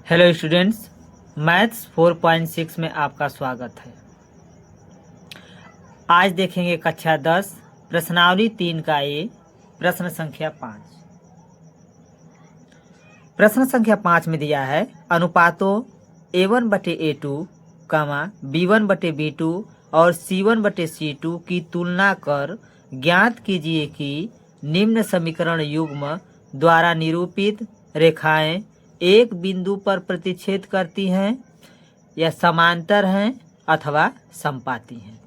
Hello students, maths 4.6 में आपका स्वागत है। आज देखेंगे कक्षा 10 प्रश्नावली 3 का ए प्रश्न संख्या 5। प्रश्न संख्या 5 में दिया है अनुपातों A1/A2, B1/B2 और C1/C2 की तुलना कर ज्ञात कीजिए कि निम्न समीकरण युग्म द्वारा निरूपित रेखाएं एक बिंदु पर प्रतिच्छेद करती हैं या समांतर हैं अथवा समपाती हैं।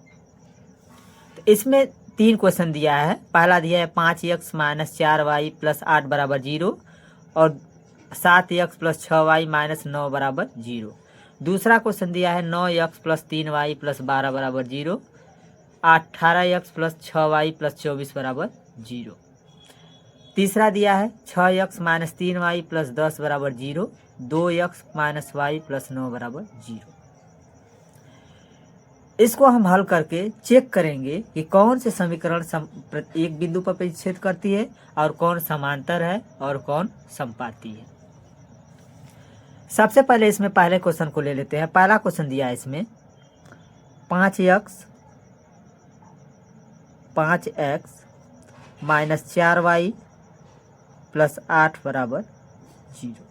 तो इसमें 3 क्वेश्चन दिया है। पहला दिया है 5x - 4y + 8 = 0 और 7x + 6y - 9 = 0। दूसरा क्वेश्चन दिया है 9x + 3y + 12 = 0, 18x + 6y + 24 = 0। तीसरा दिया है 6x - 3y + 10 = 0, 2x - y + 9 = 0। इसको हम हल करके चेक करेंगे कि कौन से समीकरण एक बिंदु पर प्रतिच्छेद करती है और कौन समांतर है और कौन समपाती है। सबसे पहले इसमें पहले क्वेश्चन को ले लेते हैं। पहला क्वेश्चन दिया है इसमें 5x - 4y + 8 = 0।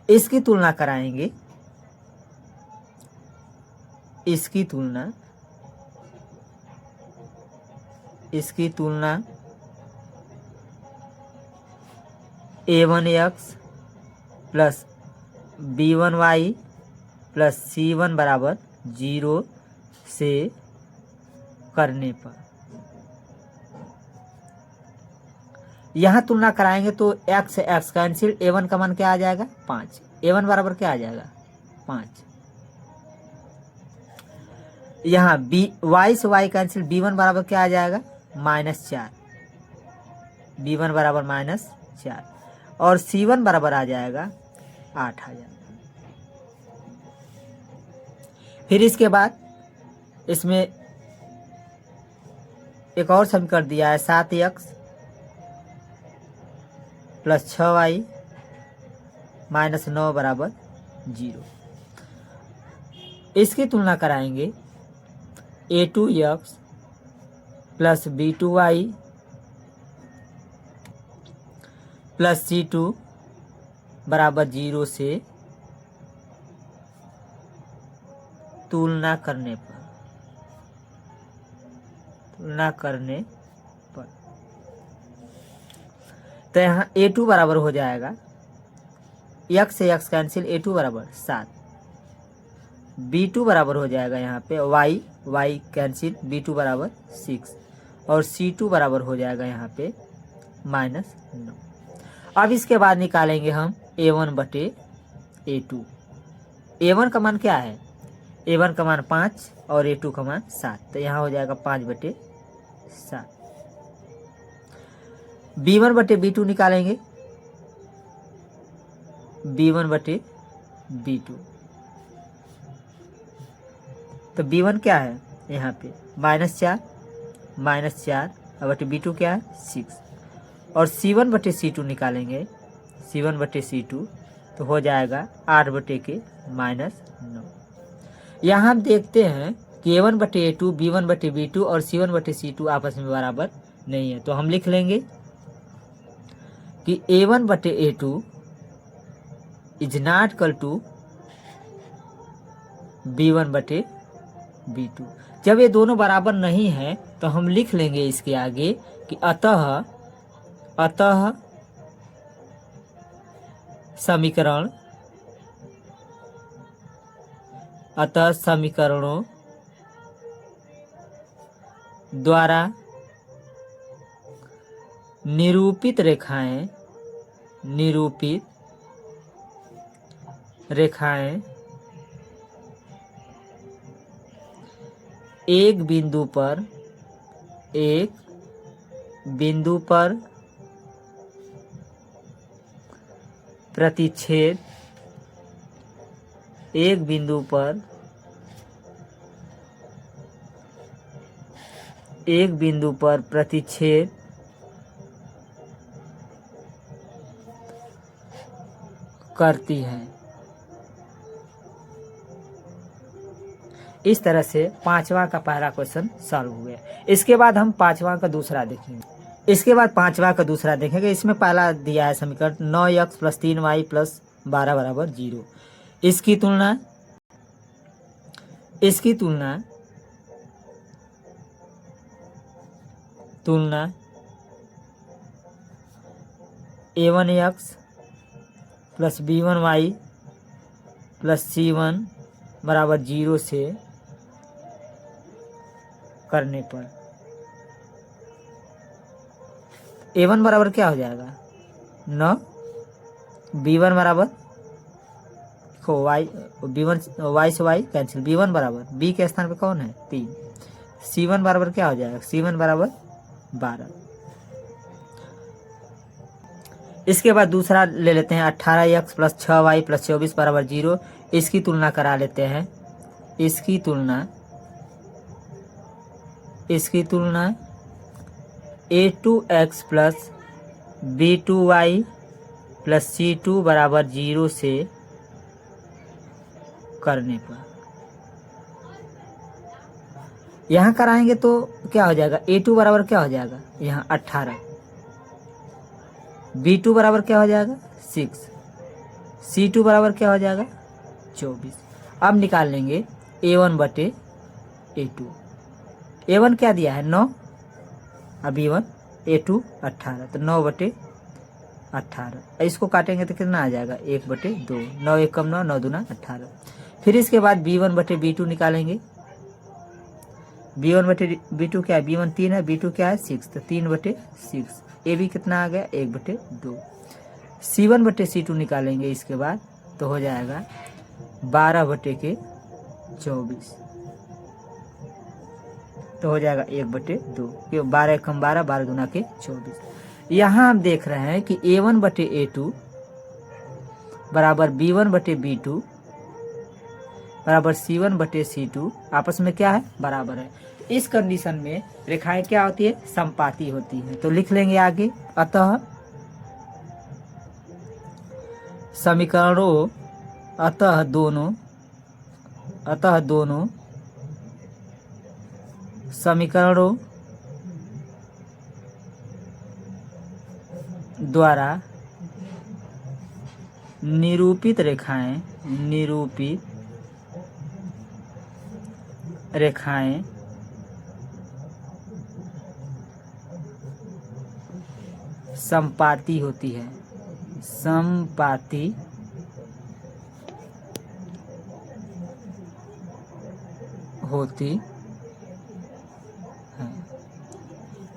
इसकी तुलना कराएंगे। इसकी तुलना A1x + B1y + C1 = 0 से करने पर यहाँ तुलना कराएंगे तो x कैंसिल, A1 का मान क्या आ जाएगा 5, A1 बराबर क्या आ जाएगा 5। यहाँ y से y कैंसिल, B1 बराबर क्या आ जाएगा -4, B1 बराबर -4 और C1 बराबर आ जाएगा 8 आ जाएगा। फिर इसके बाद इसमें एक और समीकरण दिया है 7x + 6y - 9 = 0। इसकी तुलना कराएंगे A2x + B2y + C2 = 0 से तुलना करने पर तो यहाँ A2 बराबर हो जाएगा, x से x कैंसिल, A2 बराबर 7, B2 बराबर हो जाएगा यहाँ पे y कैंसिल, B2 बराबर 6 और C2 बराबर हो जाएगा यहाँ पे -9। अब इसके बाद निकालेंगे हम A1/A2। A1 का मान क्या है, A1 का मान 5 और A2 का मान 7, तो यहाँ हो जाएगा 5/7। B1/B2 निकालेंगे, B1/B2 तो B1 क्या है यहाँ पे -4 और B2 क्या है 6 और C1/C2 निकालेंगे, C1/C2 तो हो जाएगा 8/9। यहाँ हम देखते हैं कि A1/A2, B1/B2 और C1/C2 आपस में बराबर नहीं है, तो हम लिख लेंगे कि A1/A2 is not equal to B1/B2। जब ये दोनों बराबर नहीं है तो हम लिख लेंगे इसके आगे कि अतः समीकरणों द्वारा निरूपित रेखाएं एक बिंदु पर प्रतिच्छेद करती है। इस तरह से पांचवा का पहला क्वेश्चन सॉल्व हो गया। इसके बाद हम पांचवा का दूसरा देखेंगे। इसमें पहला दिया है समीकरण 9x + 3y + 12 = 0। इसकी तुलना a1x + b1y + c1 = 0 से करने पर a1 बराबर क्या हो जाएगा 9, b1 बराबर y से y कैंसिल, b1 बराबर b के स्थान पे कौन है 3, c1 बराबर क्या हो जाएगा c1 बराबर 12। इसके बाद दूसरा ले लेते हैं 18x + 6y + 24 = 0। इसकी तुलना करा लेते हैं। इसकी तुलना a2x + b2y + c2 = 0 से करने पर यहाँ कराएंगे तो क्या हो जाएगा a2 बराबर क्या हो जाएगा यहाँ 18, b2 बराबर क्या हो जाएगा 6, c2 बराबर क्या हो जाएगा 24। अब निकाल लेंगे a1 बटे a2। a1 क्या दिया है 9, अब b1 a2 18, तो 9 बटे 18। इसको काटेंगे तो कितना आ जाएगा 1 बटे 2, 9 1 कम 9, 9 दूना 18। फिर इसके बाद b1 बटे b2 निकालेंगे। b1 बटे b2 क्या है b1 3 है, b2 क्या है 6, तो 3 बटे 6। ए भी कितना आ गया 1 बटे 2। c1 बटे c2 निकालेंगे इसके बाद तो हो जाएगा 12 बटे के 24, तो हो जाएगा 1 बटे 2, 12 कम 12, 12 दूना के 24। यहाँ हम देख रहे हैं कि a1 बटे a2 बराबर b1 बटे b2 बराबर c1 बटे c2 आपस में क्या है बराबर है। इस कंडीशन में रेखाएं क्या होती है समपाती होती हैं। तो लिख लेंगे आगे, अतः दोनों समीकरणों द्वारा निरूपित रेखाएं समपाती होती है।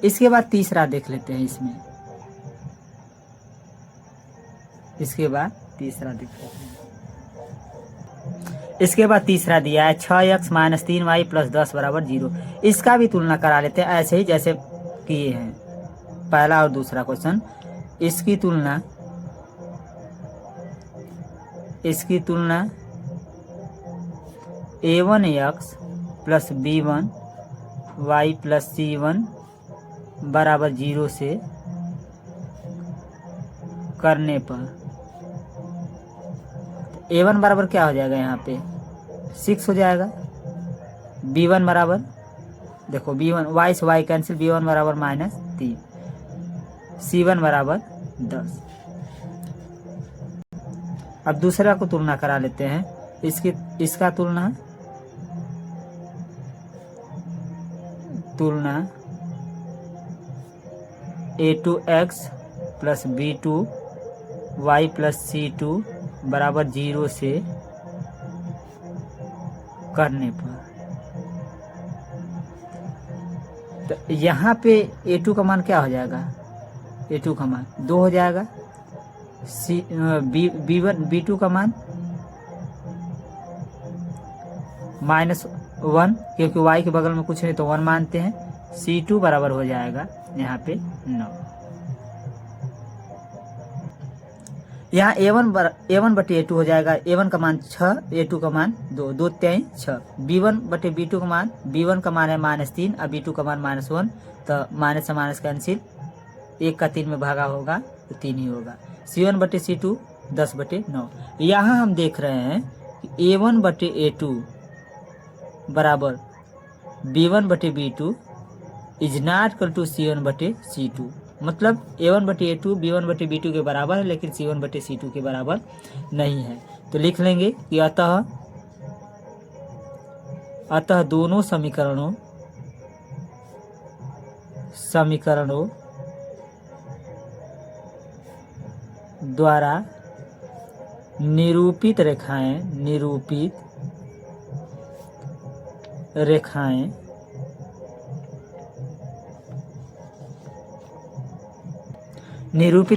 इसके बाद तीसरा देख लेते हैं। इसके बाद तीसरा दिया है 6x - 3y + 10 = 0। इसका भी तुलना करा लेते हैं ऐसे ही जैसे किए हैं पहला और दूसरा क्वेश्चन। इसकी तुलना a1x + b1y + c1 = 0 से करने पर a1 बराबर क्या हो जाएगा यहाँ पे 6 हो जाएगा। b1 बराबर देखो b1 y से y कैंसिल, b1 बराबर -3, c1 बराबर 10। अब दूसरा को तुलना करा लेते हैं। इसका तुलना a2x + b2y + c2 = 0 से करने पर तो यहाँ पे a2 का मान क्या हो जाएगा a2 का मान 2 हो जाएगा। b2 का मान -1 क्योंकि y के बगल में कुछ नहीं तो 1 मानते हैं। c2 बराबर हो जाएगा यहाँ पे 9। यहाँ a1 बटे a2 हो जाएगा। a1 का मान 6, a2 का मान 2, 2 3 6। b1 बटे b2 का मान b1 का मान है -3 और b2 का मान -1, तो माइनस से माइनस कैंसिल, 1 का 3 में भागा होगा तो 3 ही होगा। c1 बटे c2 10/9। यहाँ हम देख रहे हैं कि A1/A2 बराबर B1/B2 is not equal to C1/C2। मतलब A1/A2 B1/B2 के बराबर है, लेकिन C1/C2 के बराबर नहीं है। तो लिख लेंगे कि अतः दोनों समीकरणों द्वारा निरूपित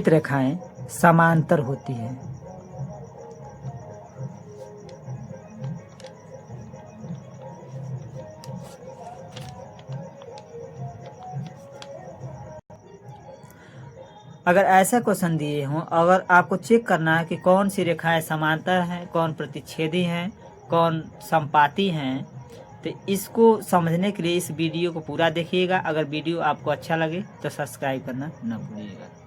रेखाएं समांतर होती हैं। अगर ऐसा क्वेश्चन दिए हों, अगर आपको चेक करना है कि कौन सी रेखाएं समांतर हैं, कौन प्रतिच्छेदी हैं, कौन संपाती हैं, तो इसको समझने के लिए इस वीडियो को पूरा देखिएगा। अगर वीडियो आपको अच्छा लगे तो सब्सक्राइब करना न भूलिएगा।